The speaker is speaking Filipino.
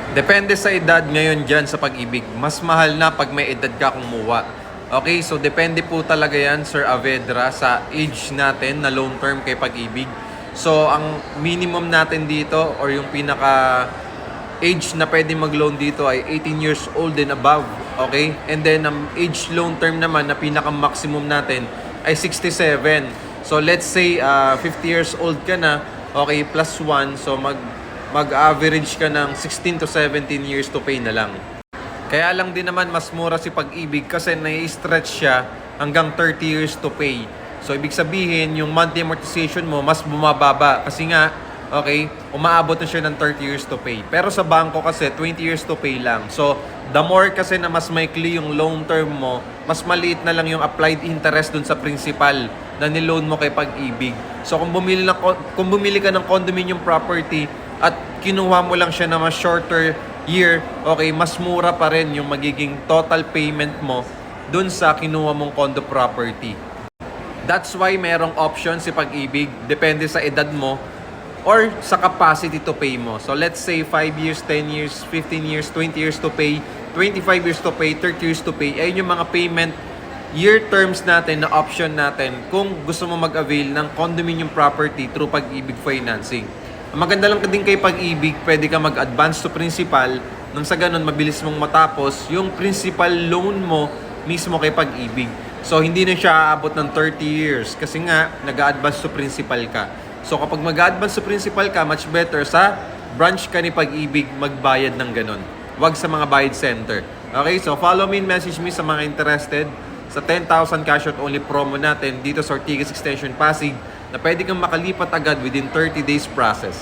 Depende sa edad ngayon dyan sa pag-ibig. Mas mahal na pag may edad ka kumuha. Okay, so depende po talaga yan, Sir Avedra, sa age natin na long term kay pag-ibig. So, ang minimum natin dito or yung pinaka age na pwede mag-loan dito ay 18 years old and above. Okay? And then, ang age long term naman na pinaka-maximum natin ay 67. So, let's say 50 years old ka na, okay, plus 1. So, mag-average ka ng 16 to 17 years to pay na lang. Kaya lang din naman mas mura si Pag-ibig kasi nai-stretch siya hanggang 30 years to pay. So, ibig sabihin, yung monthly amortization mo mas bumababa kasi nga, okay, umaabot na siya ng 30 years to pay. Pero sa bangko kasi, 20 years to pay lang. So, the more kasi na mas maikli yung long term mo, mas maliit na lang yung applied interest dun sa principal na niloan mo kay Pag-ibig. So, kung bumili ka ng condominium property at kinuha mo lang siya na mas shorter year, okay, mas mura pa rin yung magiging total payment mo dun sa kinuha mong condo property. That's why merong option si Pag-ibig, depende sa edad mo or sa capacity to pay mo. So let's say 5 years, 10 years, 15 years, 20 years to pay, 25 years to pay, 30 years to pay. Ayun yung mga payment year terms natin na option natin kung gusto mo mag-avail ng condominium property through Pag-ibig financing. Ang maganda lang din kay Pag-ibig, pwede ka mag-advance to principal nang sa ganun mabilis mong matapos yung principal loan mo mismo kay Pag-ibig. So hindi na siya aabot ng 30 years kasi nga nag-a-advance to principal ka. So kapag mag-a-advance to principal ka, much better sa branch ka ni Pag-ibig magbayad ng ganun. Wag sa mga bayad center. Okay, so follow me and message me sa mga interested sa 10,000 cash out only promo natin dito sa Ortigas Extension Pasig na pwede kang makalipat agad within 30 days process.